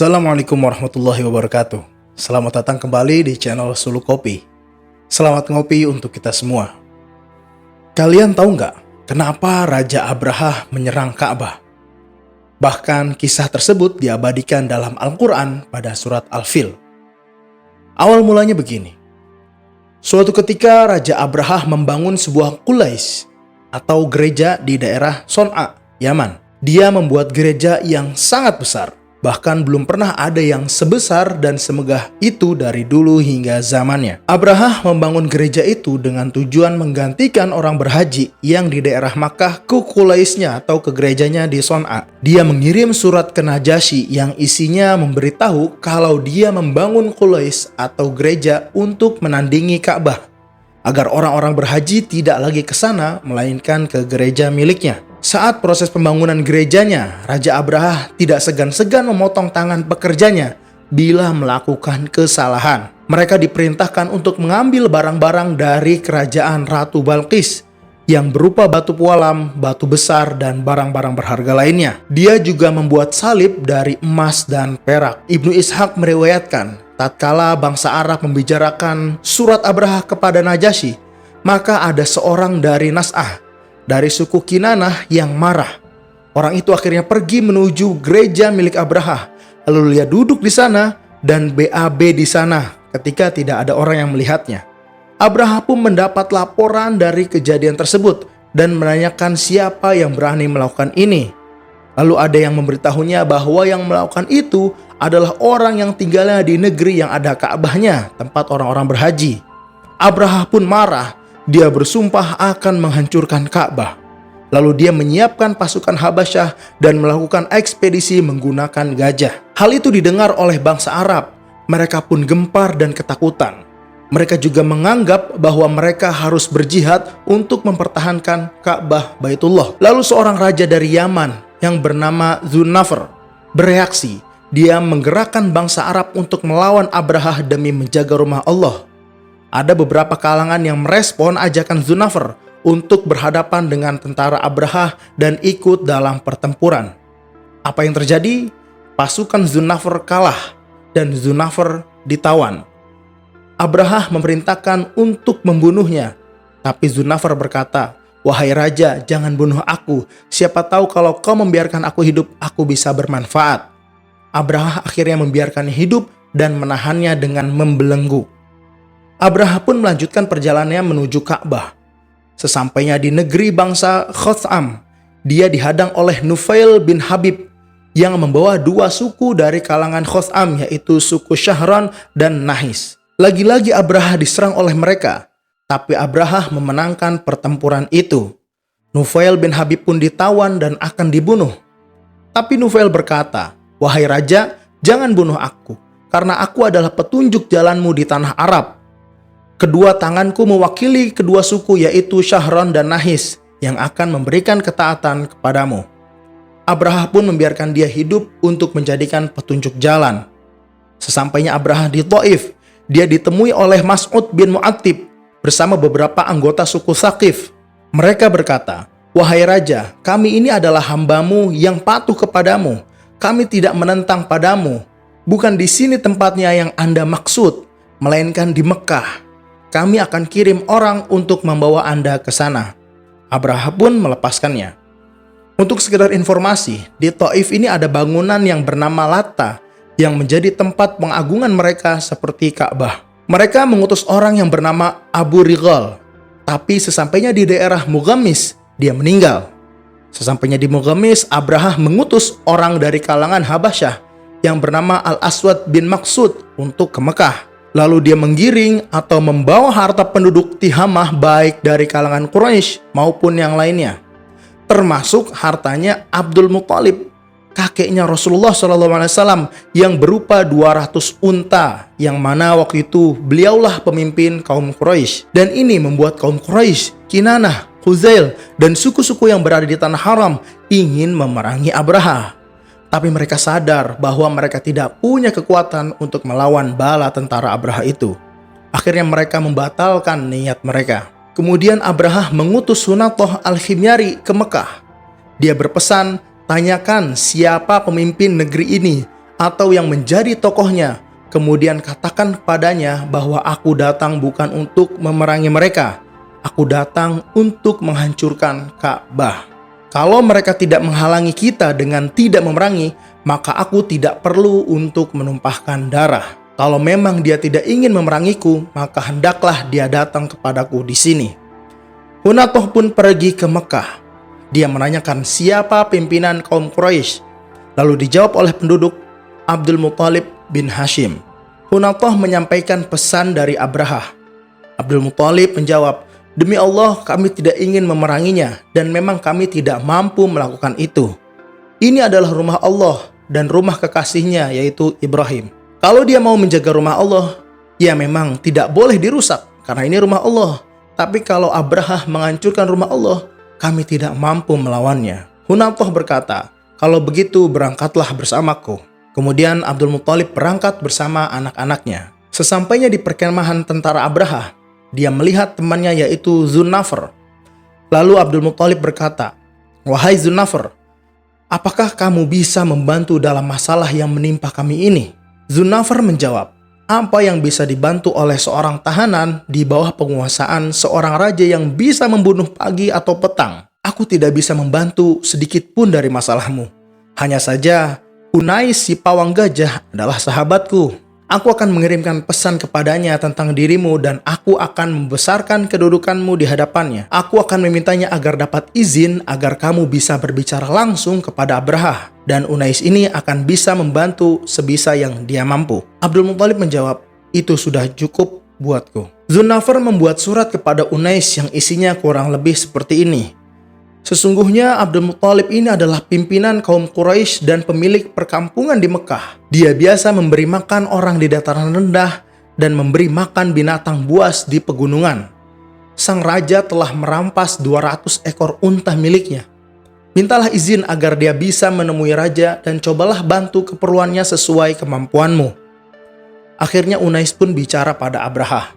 Assalamualaikum warahmatullahi wabarakatuh. Selamat datang kembali di channel Suluk Kopi. Selamat ngopi untuk kita semua. Kalian tahu nggak kenapa Raja Abraha menyerang Ka'bah? Bahkan kisah tersebut diabadikan dalam Al-Quran pada surat Al-Fil. Awal mulanya begini. Suatu ketika Raja Abraha membangun sebuah Qulais atau gereja di daerah Son'a, Yaman. Dia membuat gereja yang sangat besar. Bahkan belum pernah ada yang sebesar dan semegah itu dari dulu hingga zamannya. Abraha membangun gereja itu dengan tujuan menggantikan orang berhaji yang di daerah Makkah ke Qulaisnya atau ke gerejanya di Son'a. Dia mengirim surat ke Najasyi yang isinya memberitahu kalau dia membangun Qulais atau gereja untuk menandingi Ka'bah, agar orang-orang berhaji tidak lagi ke sana melainkan ke gereja miliknya. Saat proses pembangunan gerejanya, Raja Abraha tidak segan-segan memotong tangan pekerjanya bila melakukan kesalahan. Mereka diperintahkan untuk mengambil barang-barang dari kerajaan Ratu Balqis yang berupa batu pualam, batu besar, dan barang-barang berharga lainnya. Dia juga membuat salib dari emas dan perak. Ibnu Ishaq meriwayatkan, tatkala bangsa Arab membicarakan surat Abraha kepada Najasyi, maka ada seorang dari Nas'ah, dari suku Kinanah yang marah. Orang itu akhirnya pergi menuju gereja milik Abraha. Lalu dia duduk di sana dan BAB di sana ketika tidak ada orang yang melihatnya. Abraha pun mendapat laporan dari kejadian tersebut dan menanyakan siapa yang berani melakukan ini. Lalu ada yang memberitahunya bahwa yang melakukan itu adalah orang yang tinggalnya di negeri yang ada Ka'bahnya, tempat orang-orang berhaji. Abraha pun marah. Dia bersumpah akan menghancurkan Ka'bah. Lalu dia menyiapkan pasukan Habasyah dan melakukan ekspedisi menggunakan gajah. Hal itu didengar oleh bangsa Arab. Mereka pun gempar dan ketakutan. Mereka juga menganggap bahwa mereka harus berjihad untuk mempertahankan Ka'bah Baitullah. Lalu seorang raja dari Yaman yang bernama Dzunafr bereaksi. Dia menggerakkan bangsa Arab untuk melawan Abraha demi menjaga rumah Allah. Ada beberapa kalangan yang merespon ajakan Dzunafr untuk berhadapan dengan tentara Abraha dan ikut dalam pertempuran. Apa yang terjadi? Pasukan Dzunafr kalah dan Dzunafr ditawan. Abraha memerintahkan untuk membunuhnya, tapi Dzunafr berkata, "Wahai raja, jangan bunuh aku. Siapa tahu kalau kau membiarkan aku hidup, aku bisa bermanfaat." Abraha akhirnya membiarkannya hidup dan menahannya dengan membelenggu. Abraha pun melanjutkan perjalanannya menuju Ka'bah. Sesampainya di negeri bangsa Khotham, dia dihadang oleh Nufail bin Habib yang membawa dua suku dari kalangan Khotham, yaitu suku Syahran dan Nahis. Lagi-lagi Abraha diserang oleh mereka, tapi Abraha memenangkan pertempuran itu. Nufail bin Habib pun ditawan dan akan dibunuh. Tapi Nufail berkata, "Wahai raja, jangan bunuh aku, karena aku adalah petunjuk jalanmu di tanah Arab. Kedua tanganku mewakili kedua suku yaitu Syahran dan Nahis yang akan memberikan ketaatan kepadamu." Abraha pun membiarkan dia hidup untuk menjadikan petunjuk jalan. Sesampainya Abraha di Thaif, dia ditemui oleh Mas'ud bin Mu'attib bersama beberapa anggota suku Thaqif. Mereka berkata, "Wahai raja, kami ini adalah hambamu yang patuh kepadamu. Kami tidak menentang padamu. Bukan di sini tempatnya yang Anda maksud, melainkan di Mekah. Kami akan kirim orang untuk membawa Anda ke sana." Abraha pun melepaskannya. Untuk sekedar informasi, di Thaif ini ada bangunan yang bernama Latta yang menjadi tempat pengagungan mereka seperti Ka'bah. Mereka mengutus orang yang bernama Abu Righal, tapi sesampainya di daerah Mughammis, dia meninggal. Sesampainya di Mughammis, Abraha mengutus orang dari kalangan Habasyah yang bernama Al-Aswad bin Maksud untuk ke Mekah. Lalu dia menggiring atau membawa harta penduduk Tihamah baik dari kalangan Quraisy maupun yang lainnya. Termasuk hartanya Abdul Muthalib, kakeknya Rasulullah SAW yang berupa 200 unta, yang mana waktu itu beliaulah pemimpin kaum Quraisy. Dan ini membuat kaum Quraisy, Kinanah, Huzail, dan suku-suku yang berada di tanah haram ingin memerangi Abraha. Tapi mereka sadar bahwa mereka tidak punya kekuatan untuk melawan bala tentara Abraha itu. Akhirnya mereka membatalkan niat mereka. Kemudian Abraha mengutus Hunatoh al-Himyari ke Mekah. Dia berpesan, "Tanyakan siapa pemimpin negeri ini atau yang menjadi tokohnya, kemudian katakan kepadanya bahwa aku datang bukan untuk memerangi mereka. Aku datang untuk menghancurkan Ka'bah. Kalau mereka tidak menghalangi kita dengan tidak memerangi, maka aku tidak perlu untuk menumpahkan darah. Kalau memang dia tidak ingin memerangiku, maka hendaklah dia datang kepadaku di sini." Hunatoh pun pergi ke Mekah. Dia menanyakan siapa pimpinan kaum Quraisy. Lalu dijawab oleh penduduk, Abdul Muthalib bin Hashim. Hunatoh menyampaikan pesan dari Abrahah. Abdul Muthalib menjawab, "Demi Allah, kami tidak ingin memeranginya dan memang kami tidak mampu melakukan itu. Ini adalah rumah Allah dan rumah kekasihnya, yaitu Ibrahim. Kalau dia mau menjaga rumah Allah, ya memang tidak boleh dirusak karena ini rumah Allah. Tapi kalau Abrahah menghancurkan rumah Allah, kami tidak mampu melawannya." Hunatoh berkata, "Kalau begitu berangkatlah bersamaku." Kemudian Abdul Muthalib berangkat bersama anak-anaknya. Sesampainya di perkemahan tentara Abrahah, dia melihat temannya yaitu Zunnafar. Lalu Abdul Muthalib berkata, "Wahai Zunnafar, apakah kamu bisa membantu dalam masalah yang menimpa kami ini?" Zunnafar menjawab, "Apa yang bisa dibantu oleh seorang tahanan di bawah penguasaan seorang raja yang bisa membunuh pagi atau petang? Aku tidak bisa membantu sedikit pun dari masalahmu. Hanya saja, Unais si pawang gajah adalah sahabatku. Aku akan mengirimkan pesan kepadanya tentang dirimu dan aku akan membesarkan kedudukanmu di hadapannya. Aku akan memintanya agar dapat izin agar kamu bisa berbicara langsung kepada Abrahah. Dan Unais ini akan bisa membantu sebisa yang dia mampu." Abdul Muthalib menjawab, "Itu sudah cukup buatku." Zunnafar membuat surat kepada Unais yang isinya kurang lebih seperti ini. "Sesungguhnya Abdul Muthalib ini adalah pimpinan kaum Quraisy dan pemilik perkampungan di Mekah. Dia biasa memberi makan orang di dataran rendah dan memberi makan binatang buas di pegunungan. Sang raja telah merampas 200 ekor unta miliknya. Mintalah izin agar dia bisa menemui raja dan cobalah bantu keperluannya sesuai kemampuanmu." Akhirnya Unais pun bicara pada Abrahah,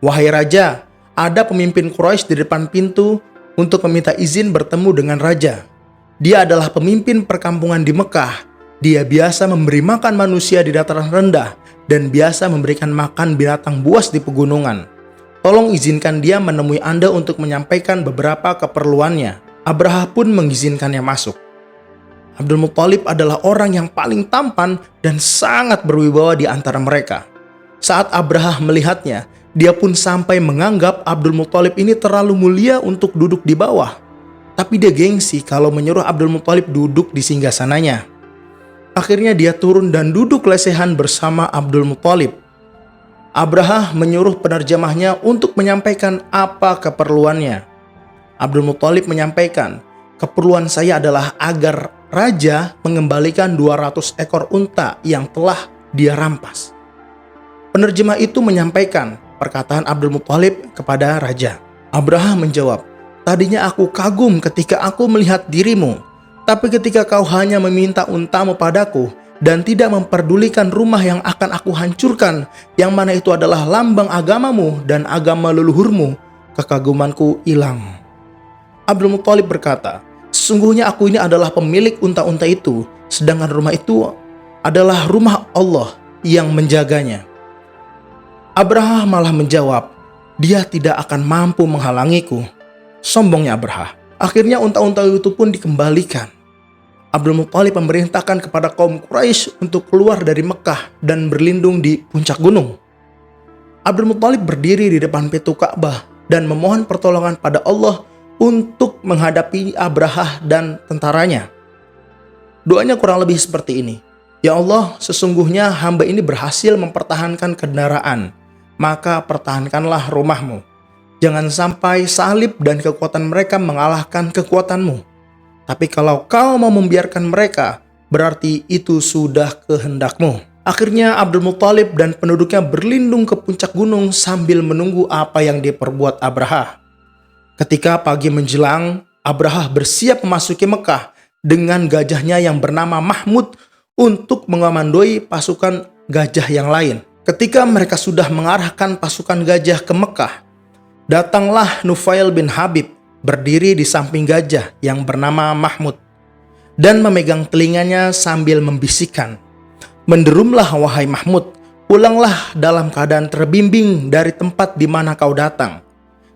"Wahai raja, ada pemimpin Quraisy di depan pintu untuk meminta izin bertemu dengan raja. Dia adalah pemimpin perkampungan di Mekah. Dia biasa memberi makan manusia di dataran rendah dan biasa memberikan makan binatang buas di pegunungan. Tolong izinkan dia menemui Anda untuk menyampaikan beberapa keperluannya." Abrahah pun mengizinkannya masuk. Abdul Muthalib adalah orang yang paling tampan dan sangat berwibawa di antara mereka. Saat Abrahah melihatnya, dia pun sampai menganggap Abdul Muthalib ini terlalu mulia untuk duduk di bawah. Tapi dia gengsi kalau menyuruh Abdul Muthalib duduk di singgasananya. Akhirnya dia turun dan duduk lesehan bersama Abdul Muthalib. Abrahah menyuruh penerjemahnya untuk menyampaikan apa keperluannya. Abdul Muthalib menyampaikan, "Keperluan saya adalah agar raja mengembalikan 200 ekor unta yang telah dia rampas." Penerjemah itu menyampaikan perkataan Abdul Muthalib kepada raja. Abrahah menjawab, "Tadinya aku kagum ketika aku melihat dirimu, tapi ketika kau hanya meminta untamu padaku dan tidak memperdulikan rumah yang akan aku hancurkan, yang mana itu adalah lambang agamamu dan agama leluhurmu, kekagumanku hilang." Abdul Muthalib berkata, "Sesungguhnya aku ini adalah pemilik unta-unta itu, sedangkan rumah itu adalah rumah Allah yang menjaganya." Abrahah malah menjawab, "Dia tidak akan mampu menghalangiku." Sombongnya Abrahah. Akhirnya unta-unta itu pun dikembalikan. Abdul Muthalib memerintahkan kepada kaum Quraisy untuk keluar dari Mekah dan berlindung di puncak gunung. Abdul Muthalib berdiri di depan pintu Ka'bah dan memohon pertolongan pada Allah untuk menghadapi Abrahah dan tentaranya. Doanya kurang lebih seperti ini, "Ya Allah, sesungguhnya hamba ini berhasil mempertahankan kendaraan, maka pertahankanlah rumahmu. Jangan sampai salib dan kekuatan mereka mengalahkan kekuatanmu. Tapi kalau kau mau membiarkan mereka, berarti itu sudah kehendakmu." Akhirnya Abdul Muthalib dan penduduknya berlindung ke puncak gunung sambil menunggu apa yang diperbuat Abrahah. Ketika pagi menjelang, Abrahah bersiap memasuki Mekah dengan gajahnya yang bernama Mahmud untuk mengomandoi pasukan gajah yang lain. Ketika mereka sudah mengarahkan pasukan gajah ke Mekah, datanglah Nufail bin Habib berdiri di samping gajah yang bernama Mahmud dan memegang telinganya sambil membisikkan, Menderumlah wahai Mahmud, pulanglah dalam keadaan terbimbing dari tempat di mana kau datang,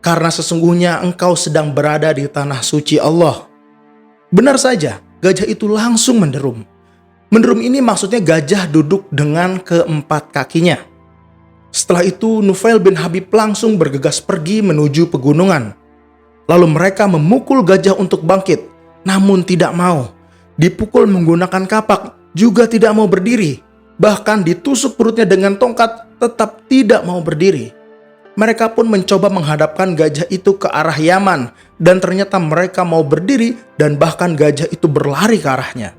karena sesungguhnya engkau sedang berada di tanah suci Allah. Benar saja, gajah itu langsung menderum. Menderum ini maksudnya gajah duduk dengan keempat kakinya. Setelah itu Nufail bin Habib langsung bergegas pergi menuju pegunungan. Lalu mereka memukul gajah untuk bangkit, namun tidak mau. Dipukul menggunakan kapak, juga tidak mau berdiri. Bahkan ditusuk perutnya dengan tongkat, tetap tidak mau berdiri. Mereka pun mencoba menghadapkan gajah itu ke arah Yaman, dan ternyata mereka mau berdiri dan bahkan gajah itu berlari ke arahnya.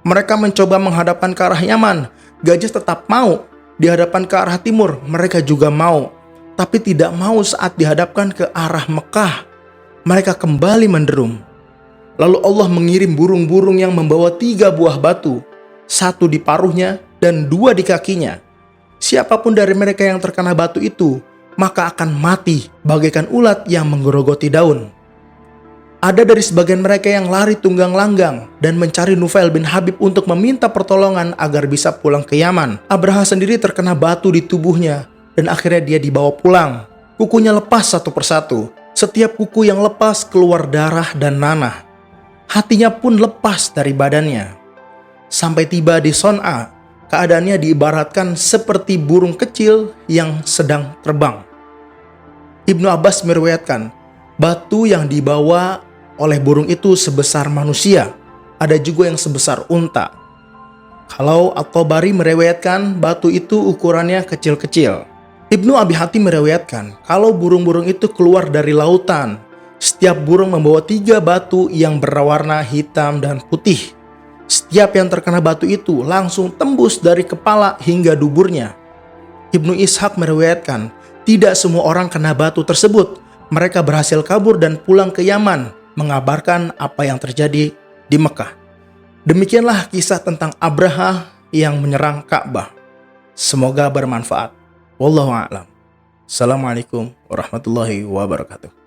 Mereka mencoba menghadapkan ke arah Yaman, gajah tetap mau. Dihadapkan ke arah timur, mereka juga mau. Tapi tidak mau saat dihadapkan ke arah Mekah. Mereka kembali menderum. Lalu Allah mengirim burung-burung yang membawa 3 buah batu, 1 di paruhnya dan 2 di kakinya. Siapapun dari mereka yang terkena batu itu, maka akan mati bagaikan ulat yang menggerogoti daun. Ada dari sebagian mereka yang lari tunggang langgang dan mencari Nufail bin Habib untuk meminta pertolongan agar bisa pulang ke Yaman. Abraha sendiri terkena batu di tubuhnya dan akhirnya dia dibawa pulang. Kukunya lepas satu persatu. Setiap kuku yang lepas keluar darah dan nanah. Hatinya pun lepas dari badannya. Sampai tiba di Son'a, keadaannya diibaratkan seperti burung kecil yang sedang terbang. Ibnu Abbas meriwayatkan, batu yang dibawa oleh burung itu sebesar manusia, ada juga yang sebesar unta. Kalau At-Tabari meriwayatkan batu itu ukurannya kecil-kecil. Ibnu Abi Hatim meriwayatkan kalau burung-burung itu keluar dari lautan. Setiap burung membawa 3 batu yang berwarna hitam dan putih. Setiap yang terkena batu itu langsung tembus dari kepala hingga duburnya. Ibnu Ishaq meriwayatkan, tidak semua orang kena batu tersebut. Mereka berhasil kabur dan pulang ke Yaman, mengabarkan apa yang terjadi di Mekah. Demikianlah kisah tentang Abraha yang menyerang Ka'bah. Semoga bermanfaat. Wallahu a'lam. Assalamualaikum warahmatullahi wabarakatuh.